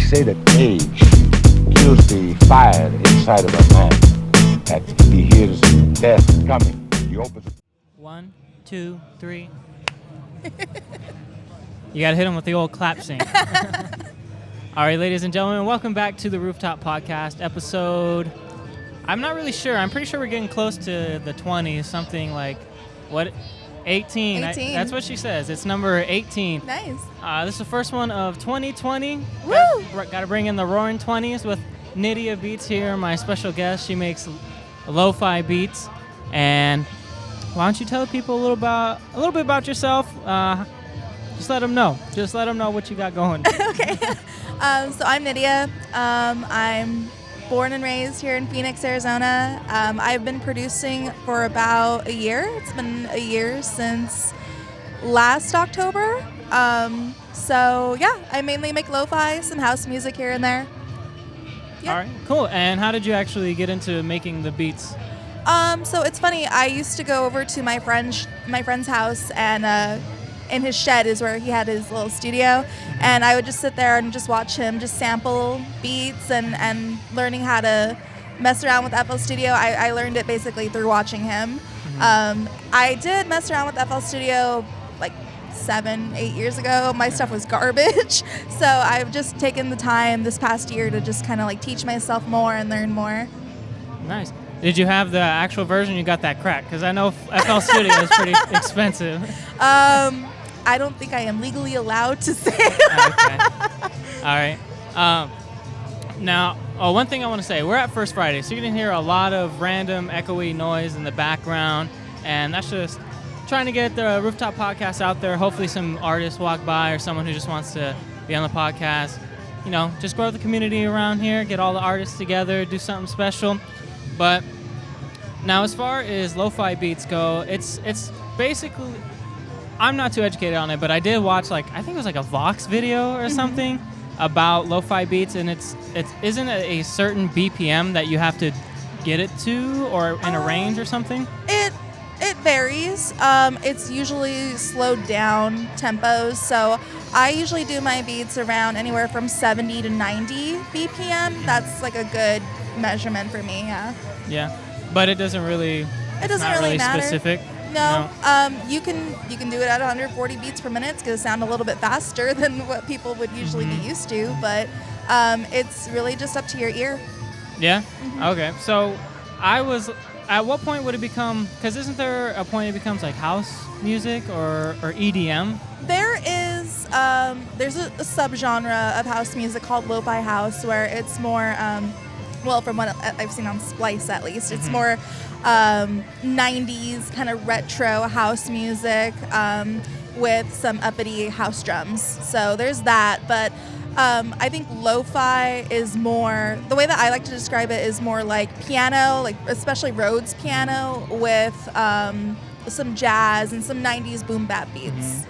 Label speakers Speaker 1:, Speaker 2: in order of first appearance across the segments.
Speaker 1: say that age kills the fire inside of a man. That he hears death coming. He opens.
Speaker 2: 1, 2, 3. You gotta hit him with the old clap sync. All right, ladies and gentlemen, welcome back to the Rooftop Podcast episode. I'm not really sure. I'm pretty sure we're getting close to the 20s, something like, what, 18?
Speaker 3: 18.
Speaker 2: That's what she says. It's number 18.
Speaker 3: Nice.
Speaker 2: This is the first one of 2020.
Speaker 3: Woo!
Speaker 2: Got to bring in the Roaring 20s with Nydia Beats here, my special guest. She makes lo-fi beats. And why don't you tell people a little bit about yourself? Just let them know. Just let them know what you got going.
Speaker 3: Okay. So I'm Nydia. I'm born and raised here in Phoenix, Arizona. I've been producing for about a year. It's been a year since last October. So yeah, I mainly make lo-fi, some house music here and there. Yeah.
Speaker 2: All right, cool. And how did you actually get into making the beats?
Speaker 3: So it's funny. I used to go over to my friend's house, and in his shed is where he had his little studio, and I would just sit there and just watch him just sample beats and learning how to mess around with FL Studio. I learned it basically through watching him. I did mess around with FL Studio like 7-8 years ago. My stuff was garbage, so I've just taken the time this past year to just kind of like teach myself more and learn more.
Speaker 2: Nice. Did you have the actual version? You got that crack? Because I know FL Studio is pretty expensive.
Speaker 3: I don't think I am legally allowed to say.
Speaker 2: Okay. All right. Now, one thing I want to say. We're at First Friday, so you're going to hear a lot of random echoey noise in the background, and that's just trying to get the Rooftop Podcast out there. Hopefully some artists walk by or someone who just wants to be on the podcast. You know, just grow the community around here, get all the artists together, do something special. But now as far as lo-fi beats go, it's basically, I'm not too educated on it, but I did watch I think it was like a Vox video or something about lo-fi beats, and it isn't a certain BPM that you have to get it to or in a range or something?
Speaker 3: It varies. It's usually slowed down tempos, so I usually do my beats around anywhere from 70 to 90 BPM. That's like a good measurement for me, yeah.
Speaker 2: Yeah, but it doesn't really.
Speaker 3: It doesn't really matter.
Speaker 2: Specific.
Speaker 3: No. You can do it at 140 beats per minute. It's going to sound a little bit faster than what people would usually be used to, but it's really just up to your ear.
Speaker 2: Yeah. Okay. So at what point would it become? Because isn't there a point it becomes like house music or EDM?
Speaker 3: There is. There's a subgenre of house music called lo-fi house, where it's more. Well, from what I've seen on Splice, at least, it's more 90s kind of retro house music with some uppity house drums. So there's that. But I think lo-fi is more, the way that I like to describe it is more like piano, like especially Rhodes piano with some jazz and some 90s boom bap beats.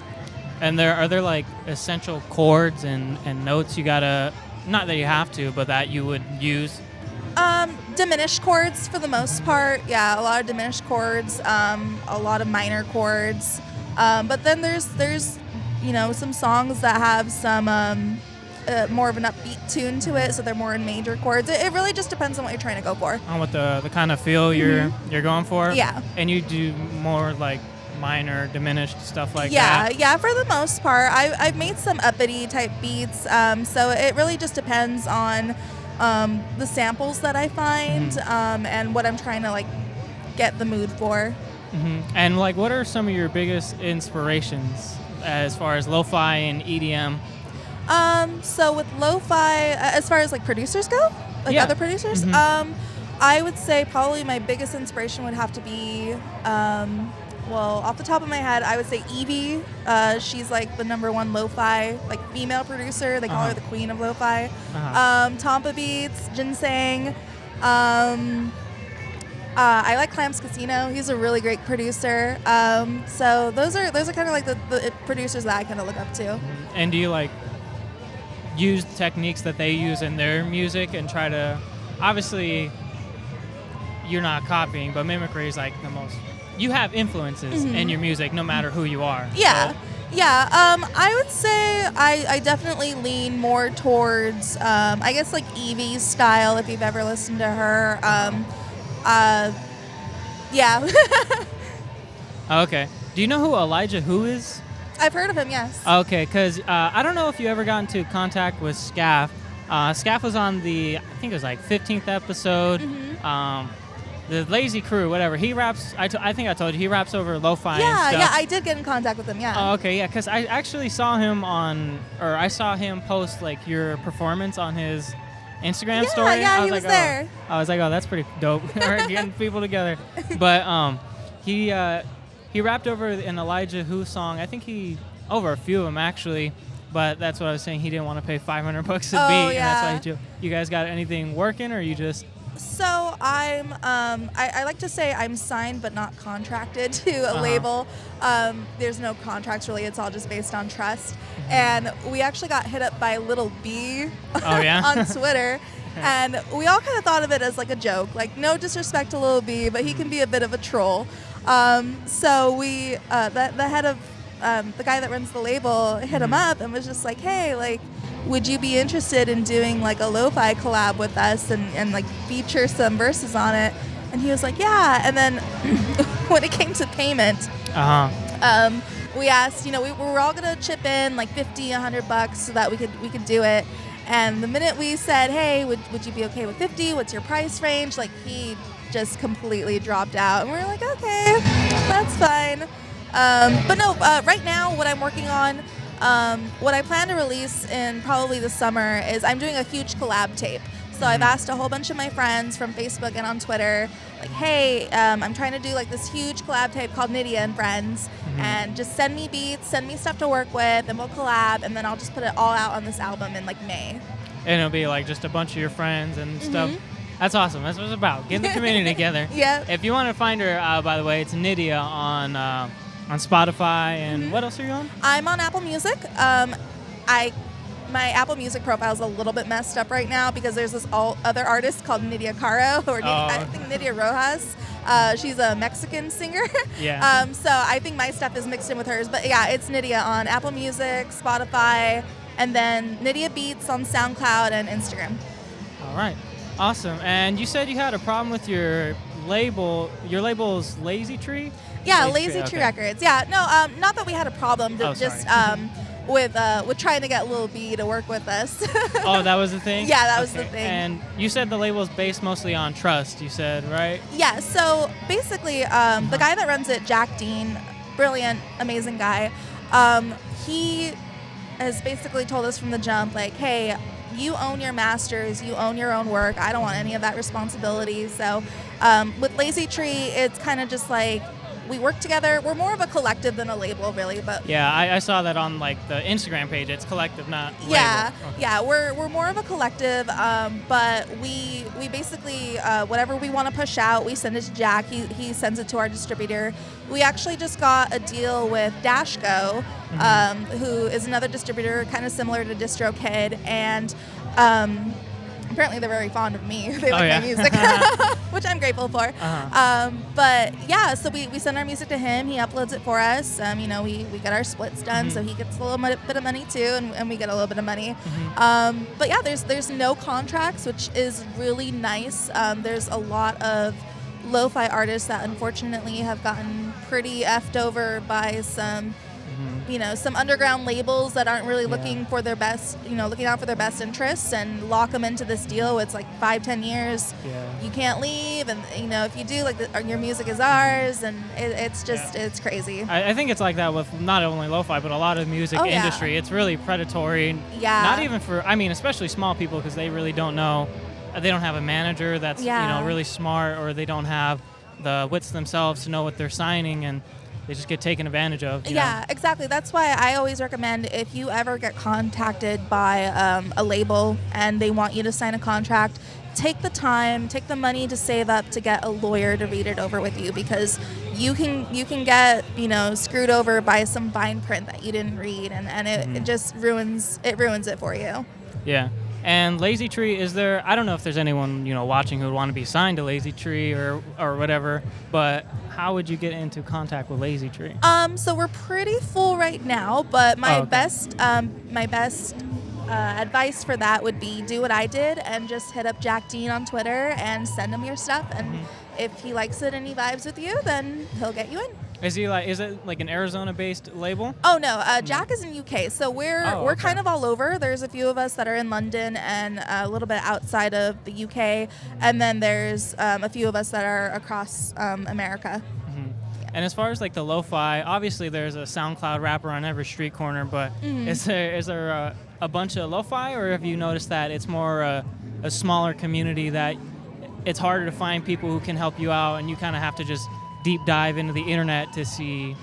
Speaker 2: And are there like essential chords and notes you gotta, not that you have to, but that you would use?
Speaker 3: Diminished chords for the most part. Yeah, a lot of diminished chords, a lot of minor chords. But then there's some songs that have some more of an upbeat tune to it, so they're more in major chords. It really just depends on what you're trying to go for.
Speaker 2: On what the kind of feel you're going for?
Speaker 3: Yeah.
Speaker 2: And you do more like minor, diminished stuff like that?
Speaker 3: Yeah, for the most part. I've made some uppity type beats, so it really just depends on the samples that I find and what I'm trying to like get the mood for.
Speaker 2: And like, what are some of your biggest inspirations as far as lo-fi and EDM?
Speaker 3: So with lo-fi, as far as like producers go, like other producers, I would say probably my biggest inspiration would have to be, well, off the top of my head, I would say Evie. She's like the #1 lo-fi like female producer. They call her the queen of lo-fi. Tampa Beats, Ginseng. I like Clams Casino. He's a really great producer. So those are kind of like the producers that I kind of look up to.
Speaker 2: And do you like use techniques that they use in their music and try to, obviously you're not copying, but mimicry is like the most, you have influences in your music no matter who you are.
Speaker 3: Yeah.
Speaker 2: So
Speaker 3: Yeah, I would say I definitely lean more towards, I guess, like Evie's style, if you've ever listened to her. Yeah.
Speaker 2: Okay. Do you know who Elijah Who is?
Speaker 3: I've heard of him, yes.
Speaker 2: Okay, because I don't know if you ever got into contact with Scaff. Scaff was on the, I think it was like 15th episode. The Lazy Crew, whatever. He raps, I think I told you, he raps over lo-fi and stuff.
Speaker 3: Yeah, I did get in contact with him, yeah.
Speaker 2: Oh, okay, yeah, because I actually saw him I saw him post like your performance on his Instagram story.
Speaker 3: Yeah, he was there.
Speaker 2: I was like, oh, that's pretty dope. We're getting people together. But he rapped over an Elijah Who song. I think over a few of them actually. But that's what I was saying. He didn't want to pay $500 a beat, and that's why you guys got anything working, or you just?
Speaker 3: So I'm, I like to say I'm signed but not contracted to a label. There's no contracts really. It's all just based on trust. And we actually got hit up by Little B on Twitter. And we all kind of thought of it as like a joke. Like, no disrespect to Little B, but he can be a bit of a troll. So we, the head of, the guy that runs the label hit him up and was just like, hey, like, would you be interested in doing like a lo-fi collab with us and like feature some verses on it? And he was like, yeah. And then when it came to payment, we asked, we were all gonna chip in like $50, $100 so that we could do it. And the minute we said, hey, would you be okay with 50? What's your price range? Like, he just completely dropped out. And we were like, okay, that's fine. But no, right now what I'm working on, what I plan to release in probably the summer is I'm doing a huge collab tape. So I've asked a whole bunch of my friends from Facebook and on Twitter, like, hey, I'm trying to do like this huge collab tape called Nydia and Friends, and just send me beats, send me stuff to work with, and we'll collab, and then I'll just put it all out on this album in like May. And
Speaker 2: it'll be like just a bunch of your friends and stuff. That's awesome. That's what it's about. Getting the community together.
Speaker 3: Yeah.
Speaker 2: If you want to find her, by the way, it's Nydia on Spotify, and what else are you on?
Speaker 3: I'm on Apple Music. My Apple Music profile is a little bit messed up right now because there's this other artist called Nydia Caro, or I think Nydia Rojas. She's a Mexican singer.
Speaker 2: Yeah.
Speaker 3: So I think my stuff is mixed in with hers. But yeah, it's Nydia on Apple Music, Spotify, and then Nydia Beats on SoundCloud and Instagram.
Speaker 2: All right. Awesome. And you said you had a problem with your label. Your label's Lazy Tree?
Speaker 3: Yeah, Lazy Tree Records. Yeah, no, not that we had a problem, with trying to get Lil B to work with us.
Speaker 2: Oh, that was the thing?
Speaker 3: Yeah, that was the thing.
Speaker 2: And you said the label's based mostly on trust, you said, right?
Speaker 3: Yeah, so basically, the guy that runs it, Jack Dean, brilliant, amazing guy, he has basically told us from the jump, like, hey, you own your masters, you own your own work, I don't want any of that responsibility. So with Lazy Tree, it's kind of just like, we work together. We're more of a collective than a label, really. But
Speaker 2: yeah, I saw that on like the Instagram page. It's collective, not label.
Speaker 3: Yeah, okay. Yeah. We're more of a collective. But we basically whatever we want to push out, we send it to Jack. He sends it to our distributor. We actually just got a deal with Dashco, who is another distributor, kind of similar to DistroKid, and. Apparently they're very fond of me. They like my music, which I'm grateful for. But yeah, so we send our music to him. He uploads it for us. We get our splits done, so he gets a little bit of money too, and we get a little bit of money. But yeah, there's no contracts, which is really nice. There's a lot of lo-fi artists that unfortunately have gotten pretty effed over by some some underground labels that aren't really looking for their best, looking out for their best interests, and lock them into this deal. It's like 5-10 years. Yeah. You can't leave, and if you do, like your music is ours, and it's just it's crazy.
Speaker 2: I think it's like that with not only lo-fi, but a lot of music industry. Yeah. It's really predatory.
Speaker 3: Yeah.
Speaker 2: Not even for, especially small people, because they really don't know. They don't have a manager that's really smart, or they don't have the wits themselves to know what they're signing, and they just get taken advantage of.
Speaker 3: Yeah, exactly. That's why I always recommend, if you ever get contacted by a label and they want you to sign a contract, take the time, take the money to save up to get a lawyer to read it over with you, because you can get screwed over by some fine print that you didn't read, and it just ruins it for you.
Speaker 2: Yeah. And Lazy Tree, is there? I don't know if there's anyone watching who would want to be signed to Lazy Tree or whatever. But how would you get into contact with Lazy Tree?
Speaker 3: So we're pretty full right now, but my
Speaker 2: okay.
Speaker 3: best advice for that would be do what I did and just hit up Jack Dean on Twitter and send him your stuff. And if he likes it and he vibes with you, then he'll get you in.
Speaker 2: Is it like an Arizona-based label?
Speaker 3: Oh no, Jack is in UK, so we're
Speaker 2: okay.
Speaker 3: kind of all over. There's a few of us that are in London and a little bit outside of the UK, and then there's a few of us that are across America.
Speaker 2: And as far as like the lo-fi, obviously there's a SoundCloud rapper on every street corner, but is there a bunch of lo-fi, or have you noticed that it's more a smaller community that it's harder to find people who can help you out, and you kind of have to just deep dive into the internet to see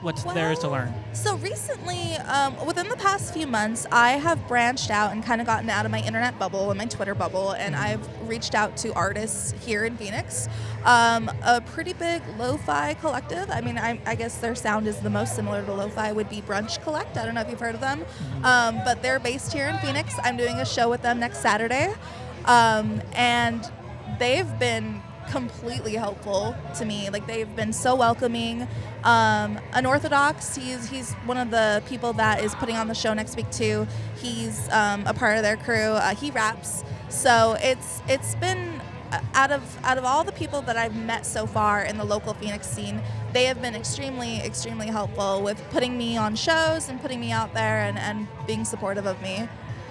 Speaker 2: what's there is to learn?
Speaker 3: So recently, within the past few months, I have branched out and kind of gotten out of my internet bubble and my Twitter bubble, and I've reached out to artists here in Phoenix. A pretty big lo-fi collective. I mean, I guess their sound is the most similar to lo-fi would be Brunch Collect. I don't know if you've heard of them, but they're based here in Phoenix. I'm doing a show with them next Saturday, and they've been completely helpful to me. Like, they've been so welcoming. Unorthodox, he's one of the people that is putting on the show next week too. He's a part of their crew. He raps, so it's been out of all the people that I've met so far in the local Phoenix scene, they have been extremely helpful with putting me on shows and putting me out there and being supportive of me.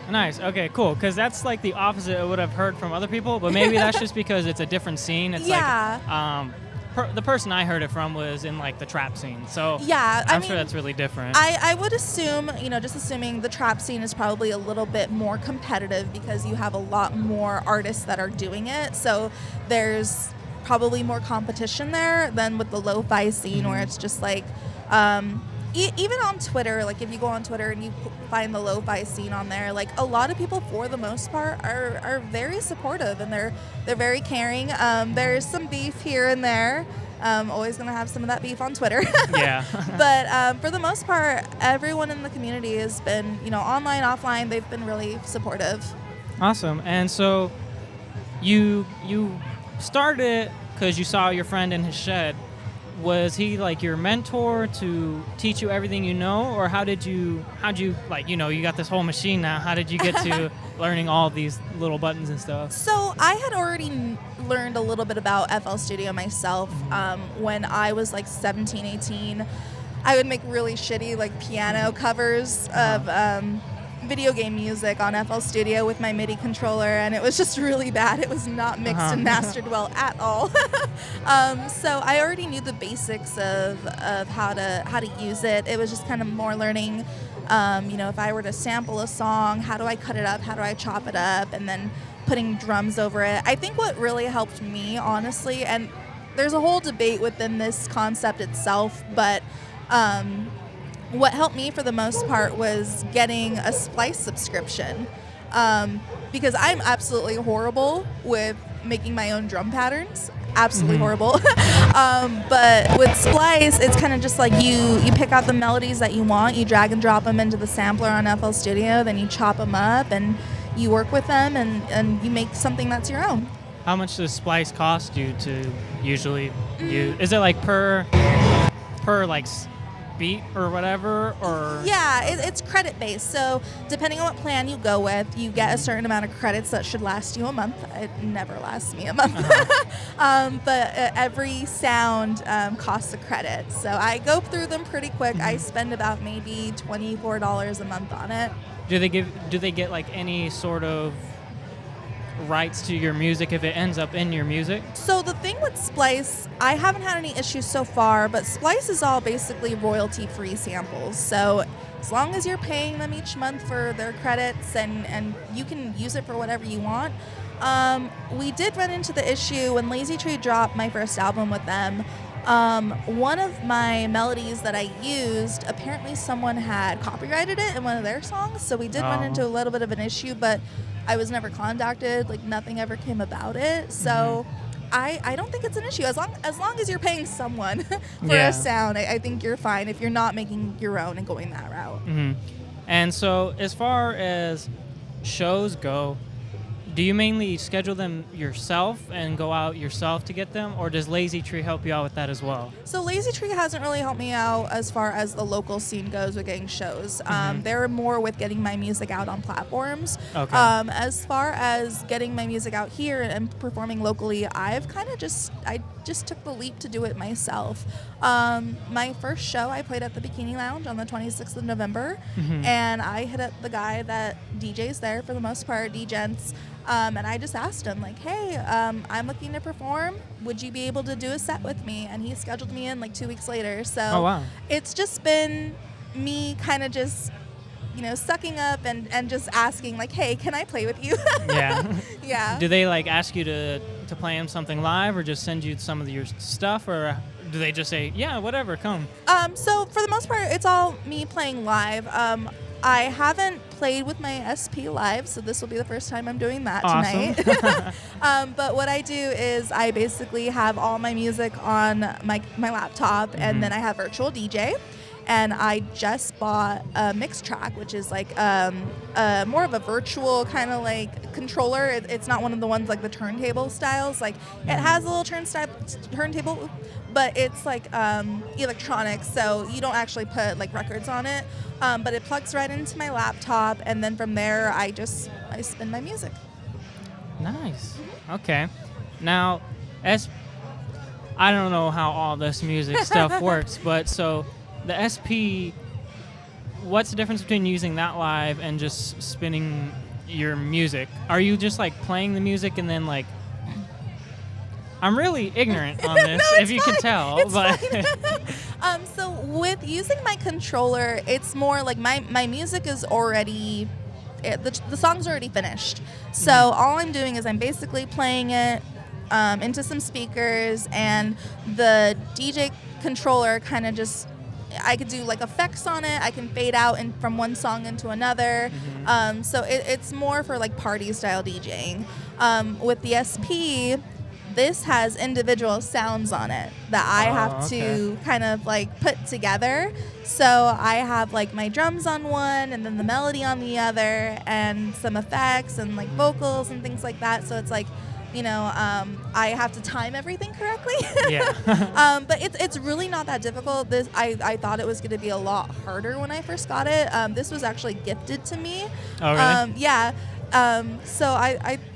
Speaker 2: Nice. Okay, cool. Because that's like the opposite of what I've heard from other people, but maybe that's just because it's a different scene. It's like the person I heard it from was in like the trap scene. So
Speaker 3: yeah,
Speaker 2: I'm sure that's really different.
Speaker 3: I would assume, just assuming the trap scene is probably a little bit more competitive because you have a lot more artists that are doing it. So there's probably more competition there than with the lo-fi scene where it's just like even on Twitter, like if you go on Twitter and you find the lo-fi scene on there, like a lot of people for the most part are very supportive and they're very caring. There's some beef here and there. Always gonna have some of that beef on Twitter.
Speaker 2: Yeah.
Speaker 3: But for the most part, everyone in the community has been, online, offline, they've been really supportive.
Speaker 2: Awesome. And so you started because you saw your friend in his shed. Was he like your mentor to teach you everything you know, or how'd you like, you got this whole machine now, how did you get to learning all these little buttons and stuff?
Speaker 3: So I had already learned a little bit about FL Studio myself when I was like 17, 18. I would make really shitty like piano covers of video game music on FL Studio with my MIDI controller, and it was just really bad. It was not mixed and mastered well at all. So I already knew the basics of how to use it. It was just kind of more learning, if I were to sample a song, how do I cut it up, how do I chop it up, and then putting drums over it. I think what really helped me, honestly, and there's a whole debate within this concept itself, but what helped me for the most part was getting a Splice subscription, because I'm absolutely horrible with making my own drum patterns. Absolutely horrible. But with Splice, it's kind of just like you pick out the melodies that you want, you drag and drop them into the sampler on FL Studio, then you chop them up and you work with them and you make something that's your own.
Speaker 2: How much does Splice cost you to usually use? Is it like per like beat or whatever, or?
Speaker 3: Yeah, it's credit based. So depending on what plan you go with, you get a certain amount of credits that should last you a month. It never lasts me a month. But every sound costs a credit. So I go through them pretty quick. I spend about maybe $24 a month on it.
Speaker 2: Do they get like any sort of rights to your music if it ends up in your music?
Speaker 3: So the thing with Splice, I haven't had any issues so far, but Splice is all basically royalty-free samples. So as long as you're paying them each month for their credits and you can use it for whatever you want. We did run into the issue when Lazy Tree dropped my first album with them. One of my melodies that I used, apparently someone had copyrighted it in one of their songs, so we did run into a little bit of an issue, but I was never contacted, like nothing ever came about it, so I don't think it's an issue. As long as you're paying someone for a sound, I think you're fine if you're not making your own and going that route.
Speaker 2: And so as far as shows go, do you mainly schedule them yourself and go out yourself to get them, or does Lazy Tree help you out with that as well?
Speaker 3: So Lazy Tree hasn't really helped me out as far as the local scene goes with getting shows. They're more with getting my music out on platforms.
Speaker 2: Okay.
Speaker 3: As far as getting my music out here and performing locally, I've kind of just took the leap to do it myself. My first show I played at the Bikini Lounge on the 26th of November, and I hit up the guy that DJs there for the most part, D-Gents. And I just asked him, like, hey, I'm looking to perform. Would you be able to do a set with me? And he scheduled me in like 2 weeks later. So it's just been me kind of just, sucking up and just asking, like, hey, can I play with you?
Speaker 2: Yeah.
Speaker 3: Yeah.
Speaker 2: Do they like ask you to play them something live, or just send you some of your stuff, or do they just say, yeah, whatever, come?
Speaker 3: So for the most part, it's all me playing live. I haven't played with my SP live, so this will be the first time I'm doing that tonight. But what I do is I basically have all my music on my laptop, and then I have virtual DJ. And I just bought a mix track, which is like more of a virtual kind of like controller. It's not one of the ones like the turntable styles. Like it has a little turntable, but it's like electronic, so you don't actually put like records on it. But it plugs right into my laptop, and then from there I spin my music.
Speaker 2: Nice. Okay. Now, I don't know how all this music stuff works, but so the SP, what's the difference between using that live and just spinning your music? Are you just like playing the music and then like, I'm really ignorant on this,
Speaker 3: No,
Speaker 2: if you
Speaker 3: fine.
Speaker 2: can tell.
Speaker 3: It's
Speaker 2: but
Speaker 3: fine. So with using my controller, it's more like my music is already, the song's already finished. So all I'm doing is I'm basically playing it into some speakers, and the DJ controller kind of just, I could do like effects on it. I can fade out from one song into another. So it's more for like party style DJing. With the SP, this has individual sounds on it that I have to kind of like put together. So I have like my drums on one, and then the melody on the other, and some effects and like vocals and things like that. So it's like, I have to time everything correctly.
Speaker 2: Yeah.
Speaker 3: But it's really not that difficult. I thought it was going to be a lot harder when I first got it. This was actually gifted to me.
Speaker 2: Oh, really?
Speaker 3: Yeah. So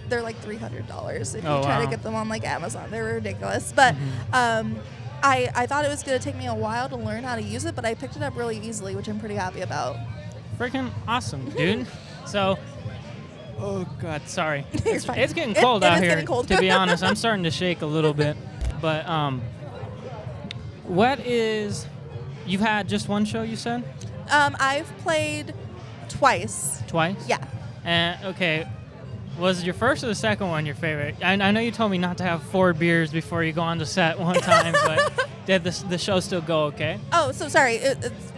Speaker 3: they're like $300 if you try to get them on like Amazon. They're ridiculous. But I thought it was going to take me a while to learn how to use it, but I picked it up really easily, which I'm pretty happy about.
Speaker 2: Freaking awesome, dude. So, oh God, sorry.
Speaker 3: It's fine.
Speaker 2: It's getting cold out
Speaker 3: is
Speaker 2: here.
Speaker 3: Getting cold.
Speaker 2: To be honest, I'm starting to shake a little bit. But you've had just one show, you said?
Speaker 3: I've played twice.
Speaker 2: Twice?
Speaker 3: Yeah.
Speaker 2: And okay, was your first or the second one your favorite? I know you told me not to have 4 beers before you go on the set one time, but did the show still go okay?
Speaker 3: Oh, so sorry.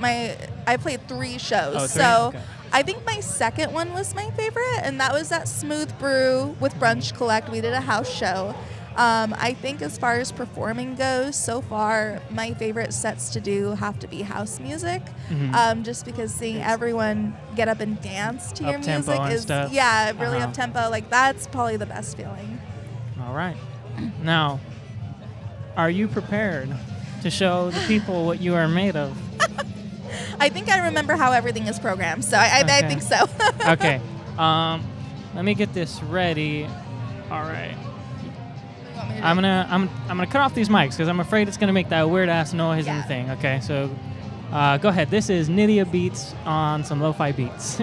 Speaker 3: I played 3 shows.
Speaker 2: Oh, 3?
Speaker 3: So
Speaker 2: Okay.
Speaker 3: I think my second one was my favorite, and that was at Smooth Brew with Brunch Collect. We did a house show. I think as far as performing goes, so far, my favorite sets to do have to be house music. Just because seeing everyone get up and dance to your
Speaker 2: Up-tempo
Speaker 3: music
Speaker 2: and
Speaker 3: is,
Speaker 2: stuff.
Speaker 3: really up-tempo. Like, that's probably the best feeling.
Speaker 2: All right. Now, are you prepared to show the people what you are made of?
Speaker 3: I think I remember how everything is programmed, so I
Speaker 2: Okay.
Speaker 3: think so.
Speaker 2: Okay. Let me get this ready. All right. I'm gonna cut off these mics because I'm afraid it's gonna make that weird ass noise and thing. Okay, so go ahead. This is Nydia Beats on some lo-fi beats.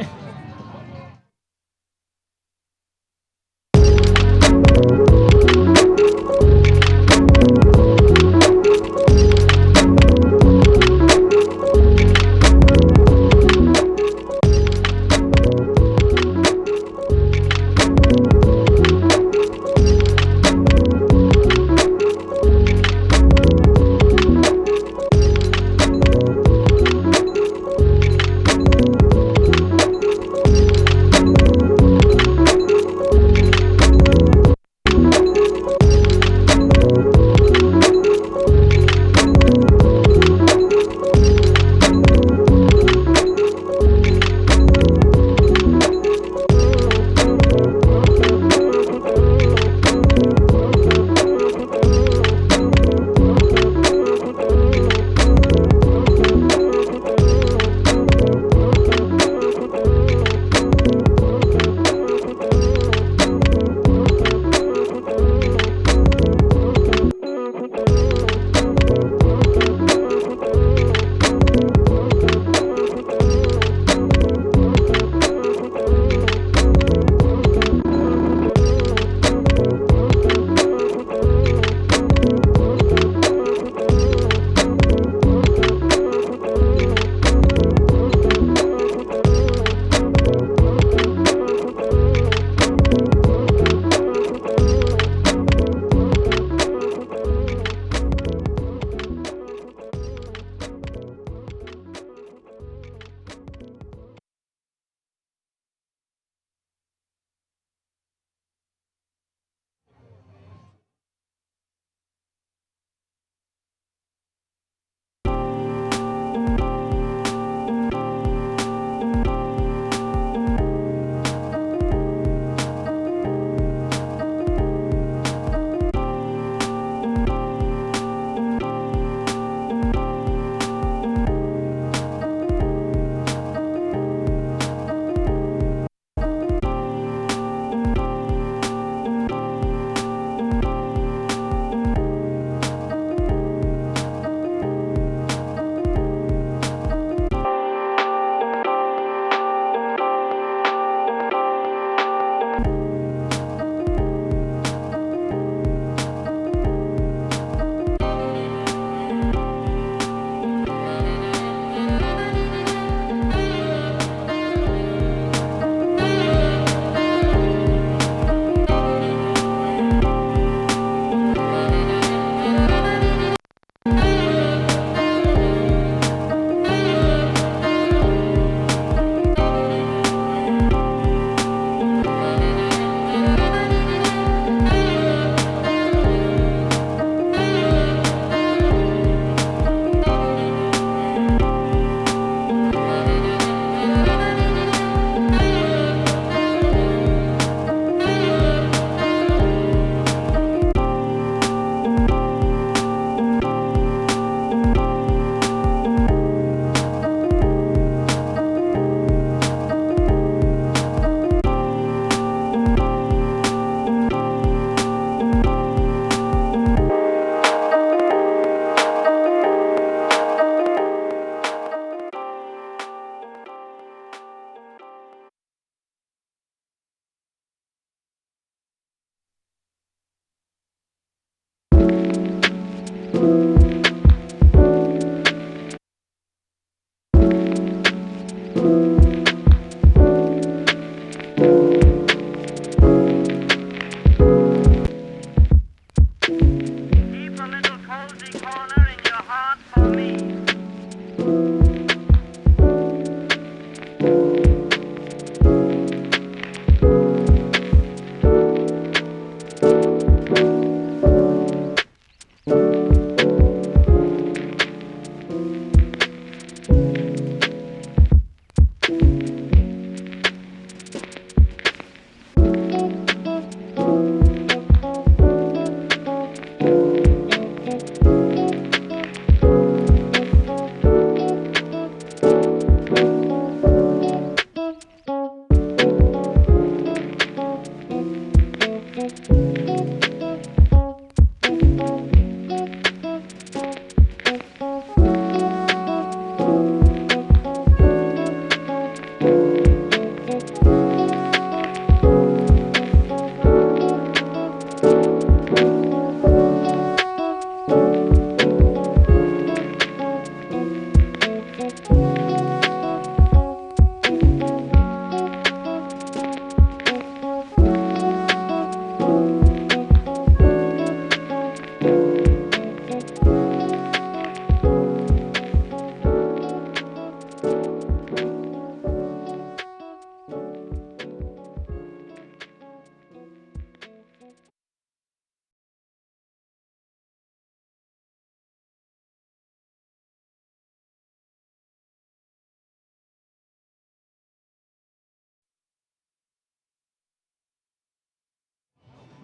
Speaker 4: corner in your heart for me.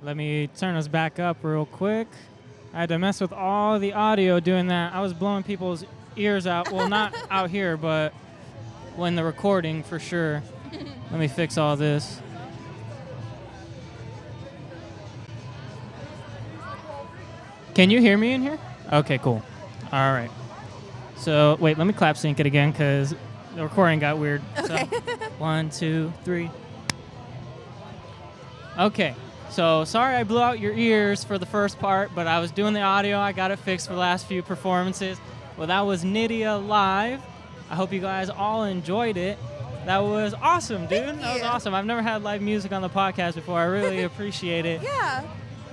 Speaker 2: Let me turn us back up real quick. I had to mess with all the audio doing that. I was blowing people's ears out. Well, not out here, but when the recording for sure. Let me fix all this. Can you hear me in here? Okay, cool. All right. So, wait, let me clap sync it again because the recording got weird.
Speaker 3: Okay.
Speaker 2: So, 1, 2, 3. Okay. So, sorry I blew out your ears for the first part, but I was doing the audio. I got it fixed for the last few performances. Well, that was Nydia live. I hope you guys all enjoyed it. That was awesome, dude.
Speaker 3: Thank
Speaker 2: That was
Speaker 3: you.
Speaker 2: awesome. I've never had live music on the podcast before. I really appreciate it.
Speaker 3: Yeah.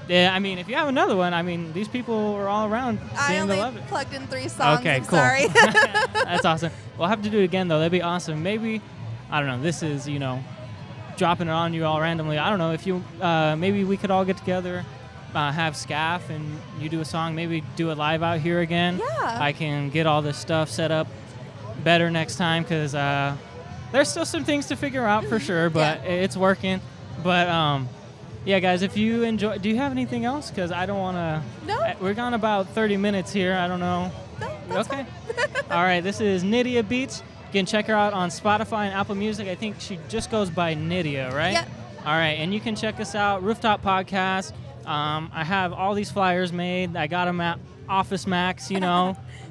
Speaker 2: Yeah, I mean, if you have another one, I mean, these people are all around
Speaker 3: I
Speaker 2: seem to
Speaker 3: only
Speaker 2: love it.
Speaker 3: plugged in 3 songs.
Speaker 2: Okay,
Speaker 3: I'm
Speaker 2: cool.
Speaker 3: sorry.
Speaker 2: That's awesome. We'll have to do it again, though. That'd be awesome. Maybe, I don't know, this is, dropping it on you all randomly. I don't know, if you, maybe we could all get together, have Scaff, and you do a song, maybe do it live out here again.
Speaker 3: Yeah.
Speaker 2: I can get all this stuff set up better next time, because there's still some things to figure out for sure, but it's working. But, yeah, guys, if you enjoy, do you have anything else? Because I don't want to.
Speaker 3: No.
Speaker 2: We're gone about 30 minutes here. I don't know.
Speaker 3: No, that's
Speaker 2: Okay. All right, this is Nydia Beats. You can check her out on Spotify and Apple Music. I think she just goes by Nydia, right?
Speaker 3: Yep.
Speaker 2: All right, and you can check us out, Rooftop Podcast. I have all these flyers made. I got them at Office Max,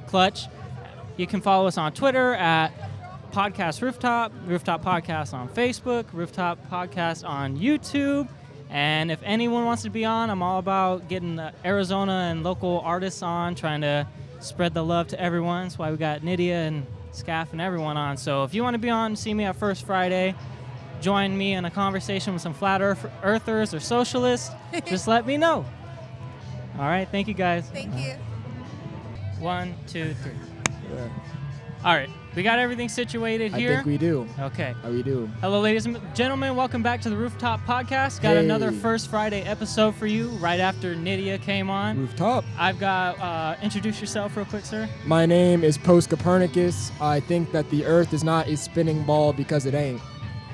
Speaker 2: Clutch. You can follow us on Twitter at Podcast Rooftop, Rooftop Podcast on Facebook, Rooftop Podcast on YouTube. And if anyone wants to be on, I'm all about getting Arizona and local artists on, trying to spread the love to everyone. That's why we got Nydia and Scaff and everyone on. So if you want to be on, see me at First Friday, join me in a conversation with some flat earthers or socialists, just let me know. All right, thank you guys.
Speaker 3: Thank you.
Speaker 2: 1, 2, 3.
Speaker 5: Yeah,
Speaker 2: All right, we got everything situated here.
Speaker 5: I think we do.
Speaker 2: Okay.
Speaker 5: We do.
Speaker 2: Hello, ladies and gentlemen. Welcome back to the Rooftop Podcast. Got another
Speaker 5: Hey.
Speaker 2: First Friday episode for you right after Nydia came on.
Speaker 5: Rooftop.
Speaker 2: I've got, introduce yourself real quick, sir.
Speaker 5: My name is Post Copernicus. I think that the Earth is not a spinning ball because it ain't.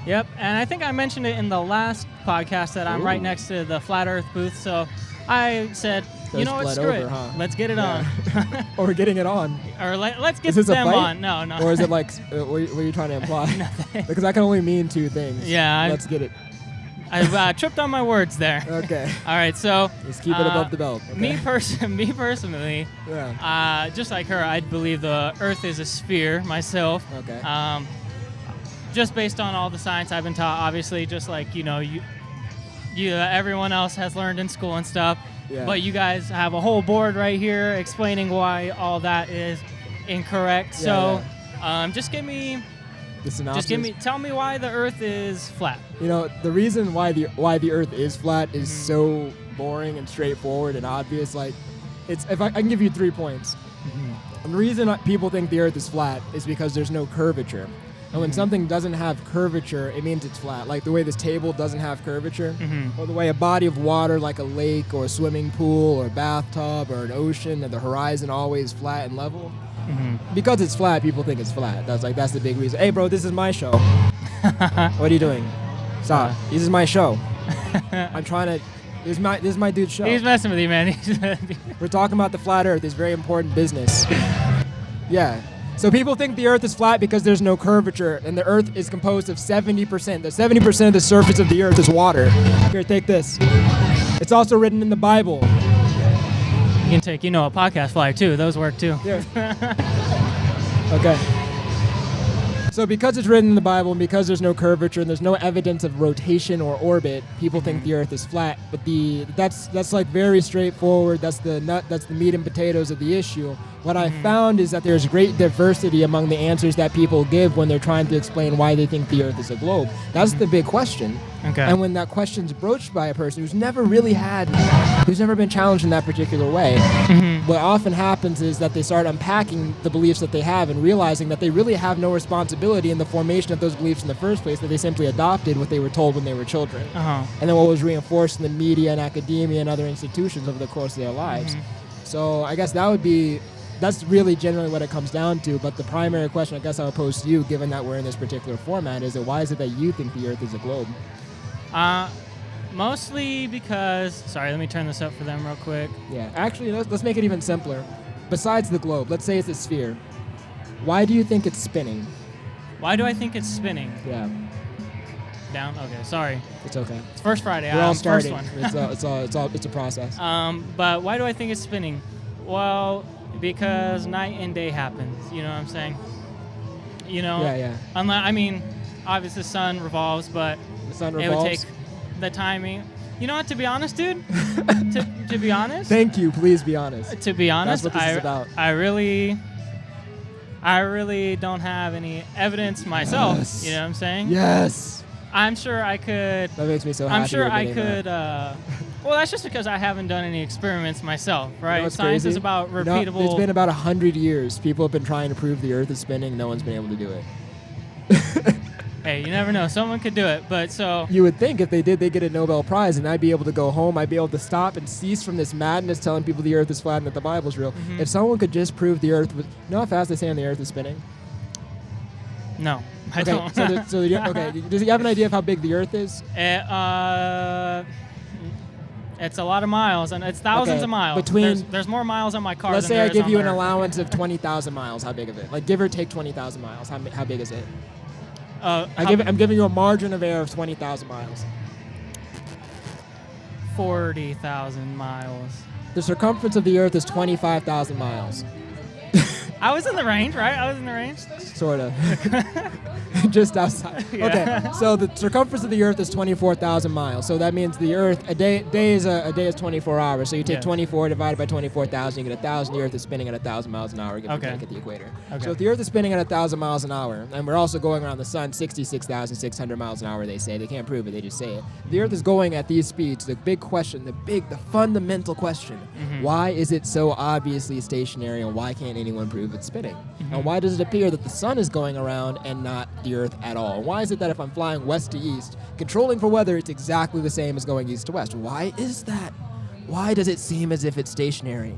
Speaker 2: Yep, and I think I mentioned it in the last podcast that I'm right
Speaker 5: Ooh.
Speaker 2: next to the Flat Earth booth, so I said,
Speaker 5: So
Speaker 2: you
Speaker 5: it's
Speaker 2: know what,
Speaker 5: bled
Speaker 2: screw
Speaker 5: over,
Speaker 2: it.
Speaker 5: huh?
Speaker 2: Let's get it on.
Speaker 5: Or we're getting it on.
Speaker 2: Or let's get
Speaker 5: Is this a
Speaker 2: them
Speaker 5: fight?
Speaker 2: on. No.
Speaker 5: Or is it like, what are you trying to imply? Because I can only mean 2 things.
Speaker 2: Yeah,
Speaker 5: Let's get it.
Speaker 2: I tripped on my words there.
Speaker 5: Okay.
Speaker 2: All right, so
Speaker 5: Let's keep it above the belt. Okay?
Speaker 2: me personally,
Speaker 5: Yeah.
Speaker 2: just like her, I believe the Earth is a sphere myself.
Speaker 5: Okay.
Speaker 2: Just based on all the science I've been taught, obviously, just like you everyone else has learned in school and stuff.
Speaker 5: Yeah.
Speaker 2: But you guys have a whole board right here explaining why all that is incorrect.
Speaker 5: Yeah,
Speaker 2: So, just give me,
Speaker 5: The synopsis.
Speaker 2: tell me why the Earth is flat.
Speaker 5: The reason why the Earth is flat is so boring and straightforward and obvious. Like, I can give you 3 points. And the reason people think the Earth is flat is because there's no curvature. And when something doesn't have curvature, it means it's flat. Like the way this table doesn't have curvature, or the way a body of water like a lake or a swimming pool or a bathtub or an ocean and the horizon always flat and level. Because it's flat, people think it's flat. That's the big reason. Hey, bro, this is my show. What are you doing? Stop. This is my show. I'm trying to. This is my dude's show.
Speaker 2: He's messing with you, man.
Speaker 5: We're talking about the flat Earth. It's very important business. Yeah. So people think the Earth is flat because there's no curvature, and the Earth is composed of 70%. The 70% of the surface of the Earth is water. Here, take this. It's also written in the Bible.
Speaker 2: You can take, a podcast flyer too. Those work too.
Speaker 5: Here. Okay. So because it's written in the Bible and because there's no curvature and there's no evidence of rotation or orbit, people think the Earth is flat. But that's like very straightforward. That's the meat and potatoes of the issue. What I found is that there's great diversity among the answers that people give when they're trying to explain why they think the Earth is a globe. That's the big question.
Speaker 2: Okay.
Speaker 5: And when that question's broached by a person who's never been challenged in that particular way, what often happens is that they start unpacking the beliefs that they have and realizing that they really have no responsibility in the formation of those beliefs in the first place, that they simply adopted what they were told when they were children. And then what was reinforced in the media and academia and other institutions over the course of their lives. So I guess that's really generally what it comes down to. But the primary question I guess I would pose to you, given that we're in this particular format, is that why is it that you think the Earth is a globe?
Speaker 2: Mostly because, sorry, let me turn this up for them real quick.
Speaker 5: Yeah, actually, let's make it even simpler. Besides the globe, let's say it's a sphere. Why do you think it's spinning?
Speaker 2: Why do I think it's spinning?
Speaker 5: Yeah.
Speaker 2: Down? Okay, sorry.
Speaker 5: It's okay.
Speaker 2: It's first Friday.
Speaker 5: We're all
Speaker 2: first
Speaker 5: starting.
Speaker 2: one.
Speaker 5: It's a process.
Speaker 2: But why do I think it's spinning? Well, because night and day happens. You know what I'm saying?
Speaker 5: Yeah.
Speaker 2: Obviously the sun revolves, but
Speaker 5: The sun
Speaker 2: it
Speaker 5: revolves.
Speaker 2: would take the timing. You know what? To be honest, dude. to be honest.
Speaker 5: Thank you. Please be honest.
Speaker 2: To be honest,
Speaker 5: That's what this is about.
Speaker 2: I really don't have any evidence myself.
Speaker 5: Yes.
Speaker 2: You know what I'm saying?
Speaker 5: Yes.
Speaker 2: I'm sure I could.
Speaker 5: That makes me so happy.
Speaker 2: I'm sure
Speaker 5: you're
Speaker 2: I
Speaker 5: getting
Speaker 2: could.
Speaker 5: that.
Speaker 2: Well, that's just because I haven't done any experiments myself, right?
Speaker 5: You know what's
Speaker 2: Science
Speaker 5: crazy?
Speaker 2: is about repeatable.
Speaker 5: It's been about 100 years. People have been trying to prove the Earth is spinning. No one's been able to do it.
Speaker 2: Hey, you never know. Someone could do it, but so.
Speaker 5: You would think if they did, they'd get a Nobel Prize, and I'd be able to go home. I'd be able to stop and cease from this madness telling people the Earth is flat and that the Bible's real. If someone could just prove the Earth was... You know how fast they say on the Earth is spinning?
Speaker 2: No, I don't.
Speaker 5: Okay. Does he have an idea of how big the Earth is?
Speaker 2: It's a lot of miles, and it's thousands of miles. There's more miles on my car.
Speaker 5: Let's
Speaker 2: than
Speaker 5: say I
Speaker 2: there is
Speaker 5: give
Speaker 2: on
Speaker 5: you
Speaker 2: the
Speaker 5: an
Speaker 2: Earth.
Speaker 5: allowance of 20,000 miles. How big is it? Like, give or take 20,000 miles. How big is it? I'm giving you a margin of error of 20,000 miles.
Speaker 2: 40,000 miles.
Speaker 5: The circumference of the Earth is 25,000 miles.
Speaker 2: I was in the range, right? I was in the range.
Speaker 5: Sort of. Just outside.
Speaker 2: Yeah.
Speaker 5: Okay, so the circumference of the Earth is 24,000 miles. So that means the Earth, a day is 24 hours. So you take 24 divided by 24,000, you get 1,000. The Earth is spinning at 1,000 miles an hour, give or take at the equator.
Speaker 2: Okay.
Speaker 5: So if the Earth is spinning at 1,000 miles an hour, and we're also going around the sun 66,600 miles an hour, they say. They can't prove it, they just say it. The Earth is going at these speeds. The big question, the fundamental question, why is it so obviously stationary, and why can't anyone prove it's spinning? And why does it appear that the sun is going around and not the Earth at all? Why is it that if I'm flying west to east, controlling for weather, it's exactly the same as going east to west? Why is that? Why does it seem as if it's stationary?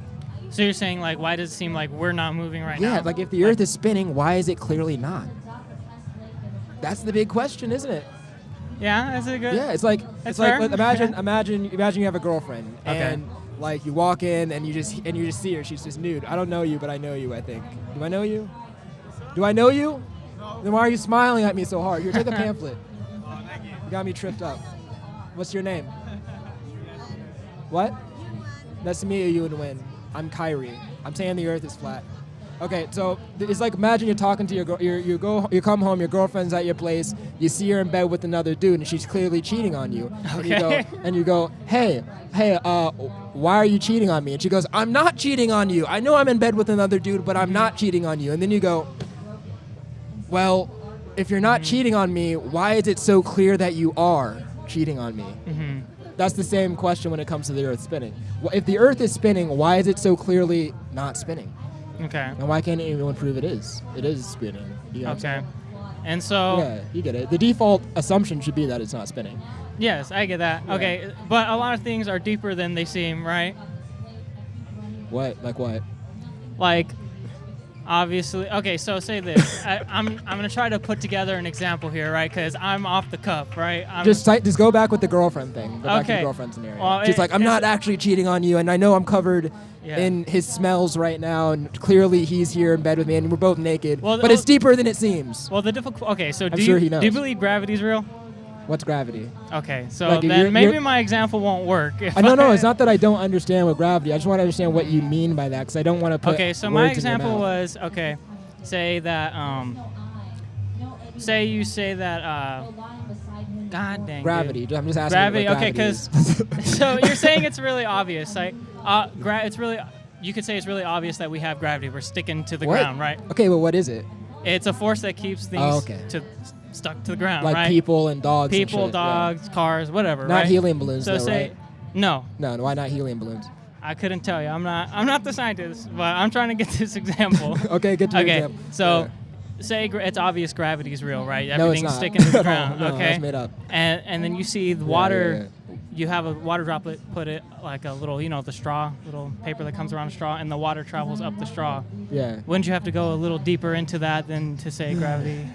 Speaker 2: So you're saying, like, why does it seem like we're not moving right now?
Speaker 5: Yeah, like if the Earth is spinning, why is it clearly not? That's the big question, isn't it?
Speaker 2: Yeah, that's a good.
Speaker 5: Yeah, it's like
Speaker 2: fair.
Speaker 5: imagine you have a girlfriend,
Speaker 2: Okay.
Speaker 5: and like you walk in and you just see her. She's just nude. I don't know you, but I know you. I think. Do I know you? Do I know you? No. Then why are you smiling at me so hard? Here, take a pamphlet.
Speaker 6: Oh, thank you.
Speaker 5: You got me tripped up. What's your name? What? Nice to meet you, Win. I'm Kyrie. I'm saying the Earth is flat. Okay, so it's like imagine you're talking to you come home, your girlfriend's at your place, you see her in bed with another dude, and she's clearly cheating on you.
Speaker 2: Okay.
Speaker 5: And you go, hey, why are you cheating on me? And she goes, I'm not cheating on you. I know I'm in bed with another dude, but I'm not cheating on you. And then you go, well, if you're not cheating on me, why is it so clear that you are cheating on me? that's the same question when it comes to the Earth spinning. If the Earth is spinning, why is it so clearly not spinning?
Speaker 2: Okay.
Speaker 5: And why can't anyone prove it is? It is spinning. You know what I'm
Speaker 2: Okay.
Speaker 5: saying?
Speaker 2: And so.
Speaker 5: Yeah, you get it. The default assumption should be that it's not spinning.
Speaker 2: Yes, I get that.
Speaker 5: Yeah.
Speaker 2: Okay, but a lot of things are deeper than they seem, right?
Speaker 5: What? Like what?
Speaker 2: Like, obviously. Okay, so say this. I'm gonna try to put together an example here, right? Because I'm off the cuff, right?
Speaker 5: Just go back with the girlfriend thing. Go back to
Speaker 2: Okay.
Speaker 5: the girlfriend scenario.
Speaker 2: Well,
Speaker 5: She's like, I'm not actually cheating on you, and I know I'm covered
Speaker 2: Yeah.
Speaker 5: in his smells right now, and clearly he's here in bed with me, and we're both naked.
Speaker 2: Well,
Speaker 5: but it's deeper than it seems.
Speaker 2: Well, the difficult. Okay, so
Speaker 5: I'm sure he
Speaker 2: do you
Speaker 5: knows.
Speaker 2: believe gravity's real?
Speaker 5: What's gravity?
Speaker 2: Okay, so
Speaker 5: Like,
Speaker 2: then
Speaker 5: you're-
Speaker 2: maybe
Speaker 5: you're-
Speaker 2: my example won't work. If
Speaker 5: No, it's not that I don't understand what gravity. I just want to understand what you mean by that, because I don't want to put.
Speaker 2: Okay, so
Speaker 5: words
Speaker 2: my
Speaker 5: in your
Speaker 2: example
Speaker 5: mouth.
Speaker 2: was okay. Say that say you say that God dang.
Speaker 5: gravity.
Speaker 2: Dude.
Speaker 5: I'm just asking.
Speaker 2: Gravity.
Speaker 5: What
Speaker 2: Okay,
Speaker 5: gravity
Speaker 2: because
Speaker 5: is.
Speaker 2: so you're saying it's really obvious, like it's really. You could say it's really obvious that we have gravity. We're sticking to the
Speaker 5: What?
Speaker 2: ground, right?
Speaker 5: Okay, well, what is it?
Speaker 2: It's a force that keeps things
Speaker 5: okay.
Speaker 2: stuck to the ground,
Speaker 5: Like
Speaker 2: right?
Speaker 5: people and dogs. and
Speaker 2: People,
Speaker 5: shit, yeah.
Speaker 2: dogs, cars, whatever.
Speaker 5: Not
Speaker 2: right?
Speaker 5: helium balloons,
Speaker 2: So
Speaker 5: though,
Speaker 2: say,
Speaker 5: right?
Speaker 2: no,
Speaker 5: No, why not helium balloons?
Speaker 2: I couldn't tell you. I'm not the scientist, but I'm trying to get this example.
Speaker 5: Okay, get to your
Speaker 2: Okay,
Speaker 5: example.
Speaker 2: so
Speaker 5: Yeah.
Speaker 2: say it's obvious gravity is real, right?
Speaker 5: No, it's
Speaker 2: Everything's
Speaker 5: not.
Speaker 2: sticking to the ground.
Speaker 5: No,
Speaker 2: okay,
Speaker 5: that's made up.
Speaker 2: And then you see the water.
Speaker 5: yeah.
Speaker 2: You have a water droplet, put it like a little, the straw, little paper that comes around a straw, and the water travels up the straw.
Speaker 5: Yeah.
Speaker 2: Wouldn't you have to go a little deeper into that than to say gravity?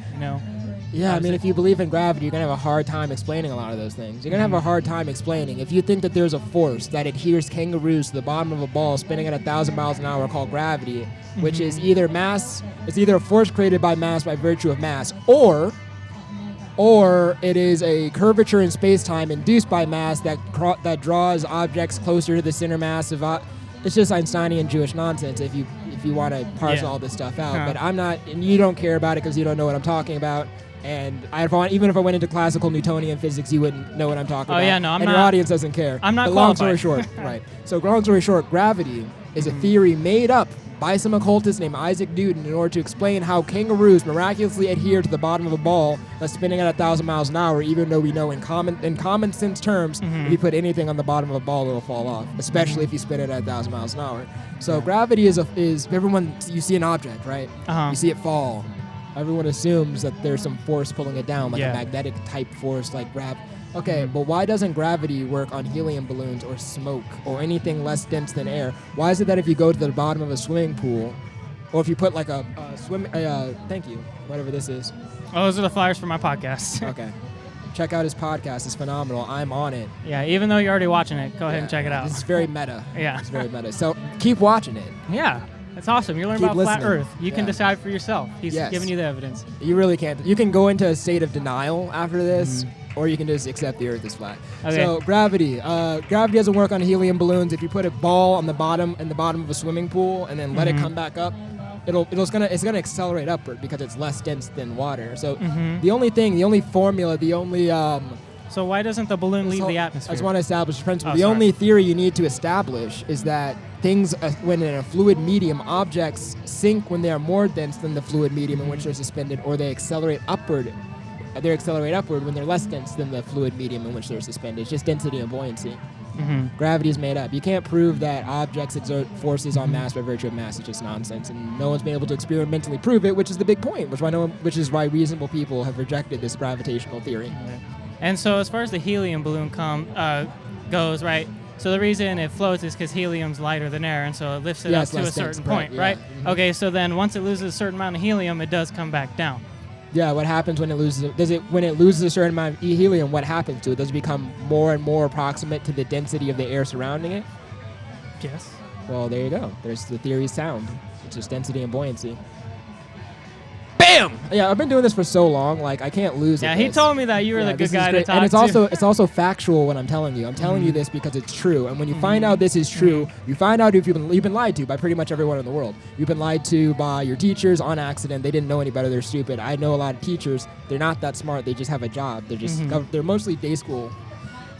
Speaker 5: Yeah, I mean, if you believe in gravity, you're going to have a hard time explaining a lot of those things. You're going to have a hard time explaining. If you think that there's a force that adheres kangaroos to the bottom of a ball spinning at 1,000 miles an hour called gravity, which is either it's either a force created by mass by virtue of mass, or it is a curvature in space-time induced by mass that draws objects closer to the center mass of. It's just Einsteinian Jewish nonsense if you want to parse all this stuff out.
Speaker 2: Huh.
Speaker 5: But I'm not, and you don't care about it because you don't know what I'm talking about. And even if I went into classical Newtonian physics, you wouldn't know what I'm talking about.
Speaker 2: Yeah, no, I'm
Speaker 5: and
Speaker 2: not.
Speaker 5: your audience doesn't care.
Speaker 2: I'm not
Speaker 5: But long story
Speaker 2: qualified.
Speaker 5: short, right. So long story short, gravity is a theory made up by some occultist named Isaac Newton in order to explain how kangaroos miraculously adhere to the bottom of a ball that's spinning at 1,000 miles an hour, even though we know in common sense terms, if you put anything on the bottom of a ball, it'll fall off, especially if you spin it at 1,000 miles an hour. So gravity is everyone, you see an object, right?
Speaker 2: Uh-huh.
Speaker 5: You see it fall. Everyone assumes that there's some force pulling it down, like
Speaker 2: Yeah.
Speaker 5: a magnetic type force, like gravity. Okay, but why doesn't gravity work on helium balloons or smoke or anything less dense than air? Why is it that if you go to the bottom of a swimming pool, or if you put like thank you, whatever this is.
Speaker 2: Oh, those are the flyers for my podcast.
Speaker 5: Okay. Check out his podcast. It's phenomenal. I'm on it.
Speaker 2: Yeah, even though you're already watching it, go ahead and check it out.
Speaker 5: This is very meta.
Speaker 2: Yeah.
Speaker 5: It's very meta. So keep watching it.
Speaker 2: Yeah, that's awesome. You're learning
Speaker 5: Keep
Speaker 2: about flat
Speaker 5: listening.
Speaker 2: Earth. You can
Speaker 5: Yeah.
Speaker 2: decide for yourself. He's
Speaker 5: Yes.
Speaker 2: giving you the evidence.
Speaker 5: You really can't. You can go into a state of denial after this, or you can just accept the Earth is flat.
Speaker 2: Okay.
Speaker 5: So gravity. Gravity doesn't work on helium balloons. If you put a ball on the bottom of a swimming pool and then let it come back up, it's gonna accelerate upward because it's less dense than water. So the only formula,
Speaker 2: So why doesn't the balloon leave the
Speaker 5: I
Speaker 2: atmosphere?
Speaker 5: just want to establish a principle.
Speaker 2: Oh,
Speaker 5: The
Speaker 2: sorry.
Speaker 5: only theory you need to establish is that things, when in a fluid medium, objects sink when they are more dense than the fluid medium in which they're suspended, or they accelerate upward. They accelerate upward when they're less dense than the fluid medium in which they're suspended. It's just density and buoyancy. Gravity is made up. You can't prove that objects exert forces on mass by virtue of mass. It's just nonsense, and no one's been able to experimentally prove it, which is the big point. Which is why reasonable people have rejected this gravitational theory.
Speaker 2: And so as far as the helium balloon goes, right? So the reason it floats is because helium's lighter than air, and so it lifts it
Speaker 5: Yeah,
Speaker 2: up
Speaker 5: it's
Speaker 2: to a
Speaker 5: less dense,
Speaker 2: certain
Speaker 5: right,
Speaker 2: point,
Speaker 5: yeah.
Speaker 2: right?
Speaker 5: Mhm.
Speaker 2: Okay, so then once it loses a certain amount of helium, it does come back down.
Speaker 5: Yeah, what happens when it loses? When it loses a certain amount of helium? What happens to it? Does it become more and more approximate to the density of the air surrounding it?
Speaker 2: Yes.
Speaker 5: Well, there you go. There's the theory's sound. It's just density and buoyancy. Bam! Yeah, I've been doing this for so long, like I can't lose it.
Speaker 2: Yeah, he told me that you were the good
Speaker 5: this is
Speaker 2: guy to
Speaker 5: great.
Speaker 2: talk
Speaker 5: And
Speaker 2: to.
Speaker 5: it's also factual when I'm telling you. I'm telling you this because it's true. And when you find out this is true, you find out if you've been lied to by pretty much everyone in the world. You've been lied to by your teachers on accident. They didn't know any better. They're stupid. I know a lot of teachers. They're not that smart. They just have a job. They're just they're mostly day school.